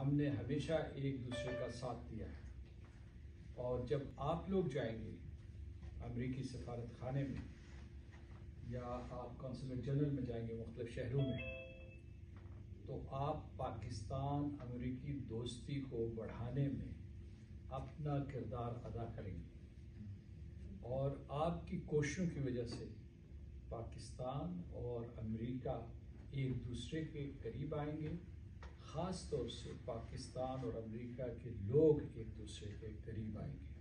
ہم نے ہمیشہ ایک دوسرے کا ساتھ دیا ہے، اور جب آپ لوگ جائیں گے امریکی سفارت خانے میں یا آپ کونسلیٹ جنرل میں جائیں گے مختلف شہروں میں، تو آپ پاکستان امریکی دوستی کو بڑھانے میں اپنا کردار ادا کریں گے، اور آپ کی کوششوں کی وجہ سے پاکستان اور امریکہ ایک دوسرے کے قریب آئیں گے، خاص طور سے پاکستان اور امریکہ کے لوگ ایک دوسرے کے قریب آئیں گے۔